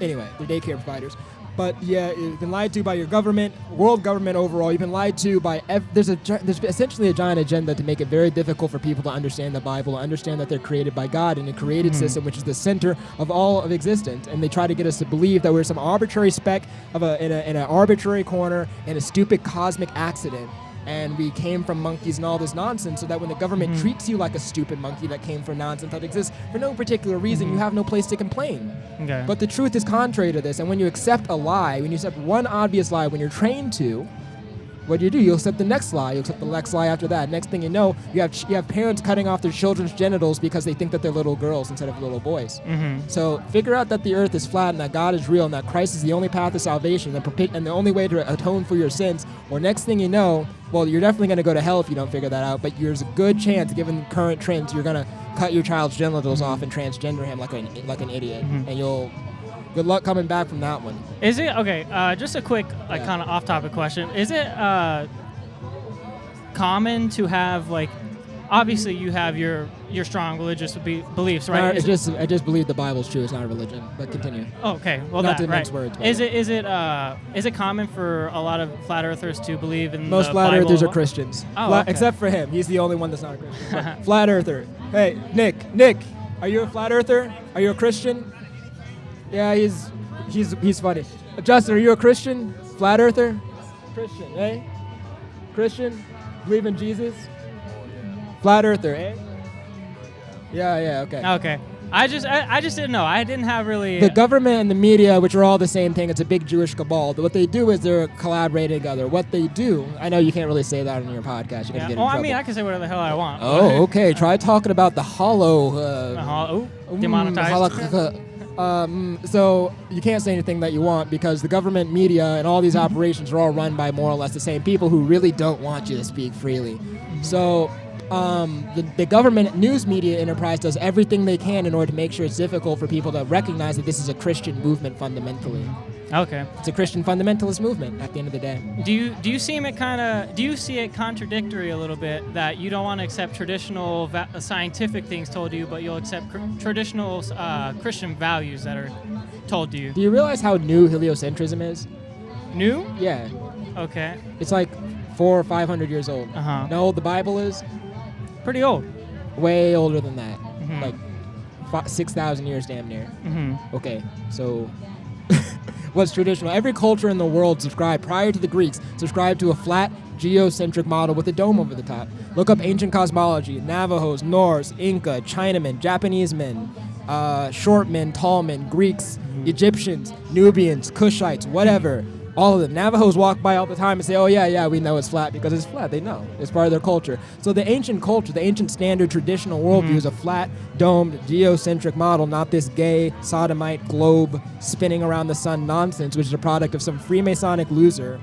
Speaker 5: Anyway, they're daycare providers. But yeah, you've been lied to by your government, world government overall. You've been lied to by there's essentially a giant agenda to make it very difficult for people to understand the Bible, understand that they're created by God in a created system, which is the center of all of existence. And they try to get us to believe that we're some arbitrary speck of in an arbitrary corner in a stupid cosmic accident. And we came from monkeys and all this nonsense, so that when the government treats you like a stupid monkey that came from nonsense that exists for no particular reason, you have no place to complain.
Speaker 2: Okay.
Speaker 5: But the truth is contrary to this, and when you accept a lie, when you accept one obvious lie, when you're trained to, what do? You'll accept the next lie. You'll accept the next lie after that. Next thing you know, you have parents cutting off their children's genitals because they think that they're little girls instead of little boys. So figure out that the earth is flat and that God is real and that Christ is the only path to salvation and the only way to atone for your sins. Or next thing you know, well, you're definitely going to go to hell if you don't figure that out, but there's a good chance, given current trends, you're going to cut your child's genitals off and transgender him like an idiot. And good luck coming back from that one.
Speaker 2: Is it okay? Just a quick, kind of off-topic question. Is it common to have obviously you have your strong religious beliefs, right?
Speaker 5: I just believe the Bible's true. It's not a religion. But continue.
Speaker 2: Oh, okay. Well,
Speaker 5: not
Speaker 2: that
Speaker 5: to
Speaker 2: right.
Speaker 5: mince words.
Speaker 2: Is it common for a lot of flat earthers to believe in
Speaker 5: most
Speaker 2: the
Speaker 5: flat
Speaker 2: Bible?
Speaker 5: earthers are Christians.
Speaker 2: Oh, okay.
Speaker 5: Except for him. He's the only one that's not a Christian. Flat earther. Hey, Nick, are you a flat earther? Are you a Christian? Yeah, he's funny. Justin, are you a Christian? Flat earther? Christian, eh? Christian? Believe in Jesus? Flat earther, eh? Yeah, okay.
Speaker 2: Okay. I just didn't know. I didn't have really...
Speaker 5: The government and the media, which are all the same thing, it's a big Jewish cabal. What they do is they're collaborating together. What they do, I know you can't really say that on your podcast. You're gonna get in trouble.
Speaker 2: I mean, I can say whatever the hell I want.
Speaker 5: Oh, okay. Try talking about the hollow...
Speaker 2: demonetized.
Speaker 5: So you can't say anything that you want because the government, media, and all these operations are all run by more or less the same people who really don't want you to speak freely. So the government news media enterprise does everything they can in order to make sure it's difficult for people to recognize that this is a Christian movement fundamentally.
Speaker 2: Okay.
Speaker 5: It's a Christian fundamentalist movement at the end of the day.
Speaker 2: Do you see it contradictory a little bit that you don't want to accept traditional scientific things told to you, but you'll accept traditional Christian values that are told to you?
Speaker 5: Do you realize how new heliocentrism is?
Speaker 2: New?
Speaker 5: Yeah.
Speaker 2: Okay.
Speaker 5: It's like 400 or 500 years old.
Speaker 2: Uh-huh.
Speaker 5: You know how old the Bible is?
Speaker 2: Pretty old.
Speaker 5: Way older than that.
Speaker 2: Mm-hmm.
Speaker 5: Like 6,000 years damn near.
Speaker 2: Mm-hmm.
Speaker 5: Okay, so what's traditional? Every culture in the world subscribed, prior to the Greeks, subscribed to a flat geocentric model with a dome over the top. Look up ancient cosmology. Navajos, Norse, Inca, Chinamen, Japanese men, short men, tall men, Greeks, Egyptians, Nubians, Cushites, whatever. All of them. Navajos walk by all the time and say, oh, yeah, we know it's flat because it's flat. They know. It's part of their culture. So the ancient culture, the ancient standard traditional worldview is a flat, domed, geocentric model, not this gay, sodomite globe spinning around the sun nonsense, which is a product of some Freemasonic loser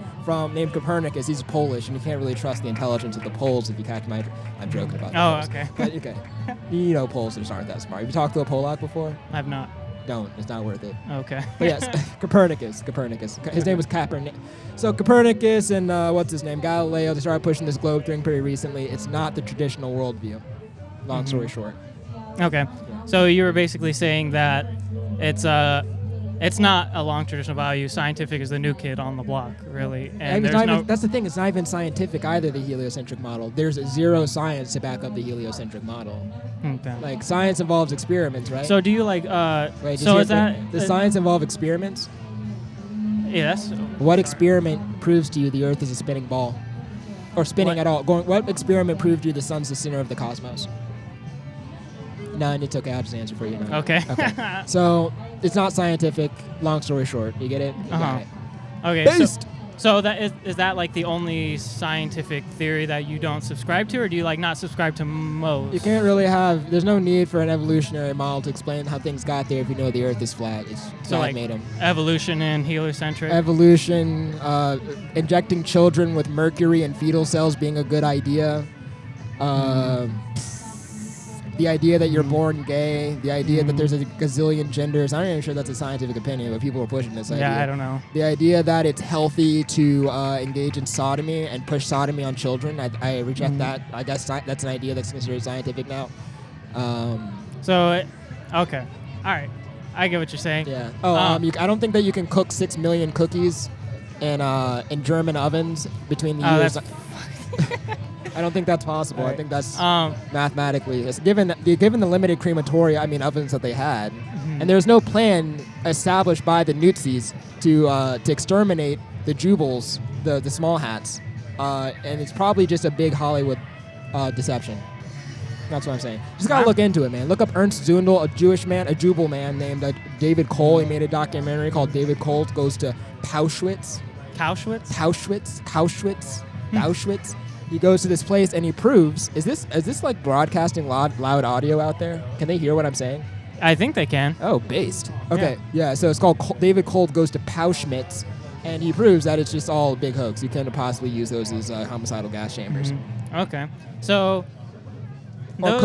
Speaker 5: named Copernicus. He's Polish, and you can't really trust the intelligence of the Poles if you catch my... I'm joking about that.
Speaker 2: Oh, okay.
Speaker 5: But, okay. You know Poles just aren't that smart. Have you talked to a Polak before?
Speaker 2: I've not.
Speaker 5: Don't. It's not worth it.
Speaker 2: Okay.
Speaker 5: But yes, Copernicus. His name was Copernicus. So Copernicus and what's his name? Galileo, they started pushing this globe thing pretty recently. It's not the traditional worldview. Long story short.
Speaker 2: Okay.
Speaker 5: Yeah.
Speaker 2: So you were basically saying that it's not a long traditional value. Scientific is the new kid on the block, really. And
Speaker 5: that's the thing. It's not even scientific either, the heliocentric model. There's zero science to back up the heliocentric model.
Speaker 2: Okay.
Speaker 5: Like, science involves experiments, right?
Speaker 2: So do you
Speaker 5: Wait,
Speaker 2: so is that...
Speaker 5: Does science involve experiments?
Speaker 2: Yes.
Speaker 5: What experiment proves to you the Earth is a spinning ball? Or spinning at all? What experiment proved to you the sun's the center of the cosmos? No, it's okay. I'll just answer for you now.
Speaker 2: Okay.
Speaker 5: Okay. So, it's not scientific. Long story short. You get it? You got it.
Speaker 2: Okay.
Speaker 5: Based.
Speaker 2: So that is that like the only scientific theory that you don't subscribe to, or do you like not subscribe to most?
Speaker 5: You can't really have... There's no need for an evolutionary model to explain how things got there if you know the Earth is flat. It's
Speaker 2: so
Speaker 5: God
Speaker 2: like
Speaker 5: made them.
Speaker 2: Evolution and heliocentric?
Speaker 5: Evolution, injecting children with mercury and fetal cells being a good idea. The idea that you're born gay, the idea that there's a gazillion genders. I'm not even sure that's a scientific opinion, but people are pushing this idea.
Speaker 2: Yeah, I don't know.
Speaker 5: The idea that it's healthy to engage in sodomy and push sodomy on children, I reject that. I guess that's an idea that's considered scientific now.
Speaker 2: Okay. All right. I get what you're saying.
Speaker 5: Yeah. Oh, I don't think that you can cook 6 million cookies in German ovens between the years. I don't think that's possible.
Speaker 2: Right.
Speaker 5: I think that's mathematically. It's given the limited ovens that they had, and there's no plan established by the Nazis to exterminate the Jubals, the small hats, and it's probably just a big Hollywood deception. That's what I'm saying. Just gotta look into it, man. Look up Ernst Zundel, a Jubal man named David Cole. He made a documentary called David Cole Goes to Auschwitz. Auschwitz. He goes to this place and he proves. Is this like broadcasting loud audio out there? Can they hear what I'm saying?
Speaker 2: I think they can.
Speaker 5: Oh, based. Okay, yeah. So it's called David Cole Goes to Auschwitz, and he proves that it's just all a big hoax. You couldn't possibly use those as homicidal gas chambers.
Speaker 2: Okay, so.
Speaker 5: Or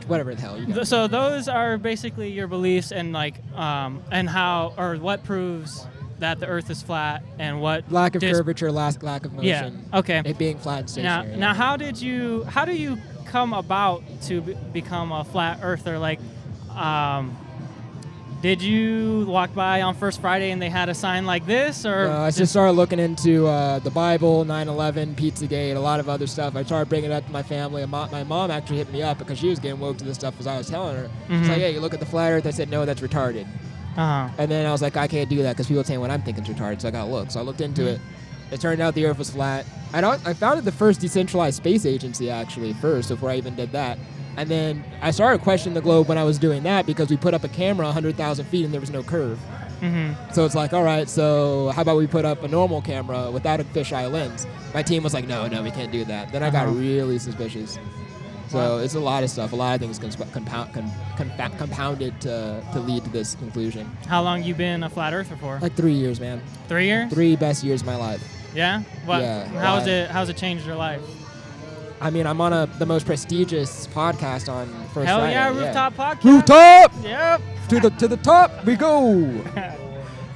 Speaker 5: whatever the hell you got.
Speaker 2: So those are basically your beliefs and and how or what proves that the Earth is flat and what
Speaker 5: lack of curvature, lack of motion.
Speaker 2: Yeah. Okay.
Speaker 5: It being flat and stationary.
Speaker 2: Now, how do you come about to become a flat earther? Like, did you walk by on First Friday and they had a sign like this, or?
Speaker 5: I just started looking into the Bible, 9/11, Pizzagate, a lot of other stuff. I started bringing it up to my family. My mom actually hit me up because she was getting woke to this stuff as I was telling her. She's like, "Hey, you look at the flat Earth." I said, "No, that's retarded." And then I was like, "I can't do that because people are saying what I'm thinking is retarded." So I got to look. So I looked into it. It turned out the Earth was flat. I founded the first decentralized space agency actually first before I even did that. And then I started questioning the globe when I was doing that because we put up a camera 100,000 feet and there was no curve. So it's like, all right, so how about we put up a normal camera without a fisheye lens? My team was like, no, we can't do that. Then I got really suspicious. So it's a lot of stuff. A lot of things compounded to lead to this conclusion.
Speaker 2: How long you been a flat earther for?
Speaker 5: Like 3 years, man.
Speaker 2: 3 years?
Speaker 5: 3 best years of my life.
Speaker 2: Yeah? What?
Speaker 5: Yeah.
Speaker 2: How's it changed your life?
Speaker 5: I mean, I'm on the most prestigious podcast on First
Speaker 2: Hell
Speaker 5: Friday.
Speaker 2: yeah, Rooftop Podcast.
Speaker 5: Rooftop!
Speaker 2: Yep.
Speaker 5: To the top we go.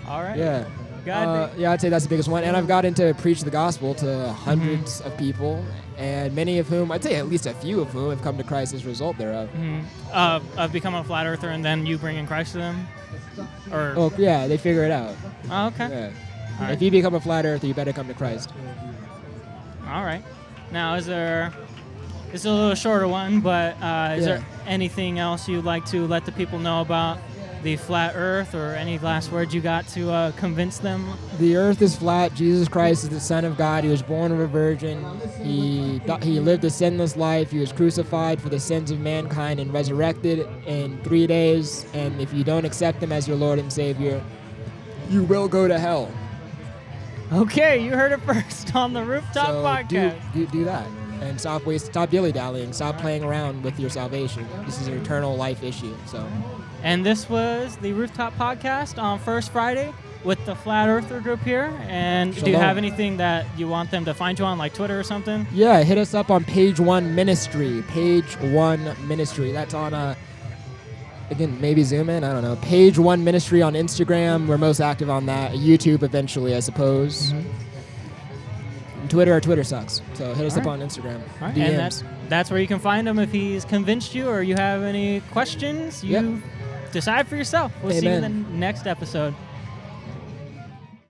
Speaker 2: All right.
Speaker 5: Yeah. Yeah, I'd say that's the biggest one. And I've gotten to preach the gospel to hundreds of people, and many of whom, I'd say at least a few of whom, have come to Christ as a result thereof.
Speaker 2: Of becoming a flat earther and then you bringing Christ to them? Or?
Speaker 5: Oh, yeah, they figure it out.
Speaker 2: Oh, okay.
Speaker 5: Yeah.
Speaker 2: Right.
Speaker 5: If you become a flat earther, you better come to Christ.
Speaker 2: All right. Now, it's a little shorter one, but is there anything else you'd like to let the people know about the flat earth, or any last words you got to convince them?
Speaker 5: The earth is flat. Jesus Christ is the Son of God. He was born of a virgin. He lived a sinless life. He was crucified for the sins of mankind and resurrected in 3 days. And if you don't accept him as your Lord and Savior, you will go to hell.
Speaker 2: Okay, you heard it first on the Rooftop Podcast.
Speaker 5: Do that. And stop dilly-dallying. Stop playing around with your salvation. This is an eternal life issue.
Speaker 2: And this was the Rooftop Podcast on First Friday with the Flat Earther group here. And
Speaker 5: Shalom.
Speaker 2: Do you have anything that you want them to find you on, like Twitter or something?
Speaker 5: Yeah, hit us up on Page One Ministry. Page One Ministry. That's on again, maybe zoom in. I don't know. Page One Ministry on Instagram. We're most active on that. YouTube eventually, I suppose. Twitter sucks. So hit us up on Instagram.
Speaker 2: All right.
Speaker 5: DMs.
Speaker 2: And that's where you can find him if he's convinced you or you have any questions. You decide for yourself. We'll see you in the next episode.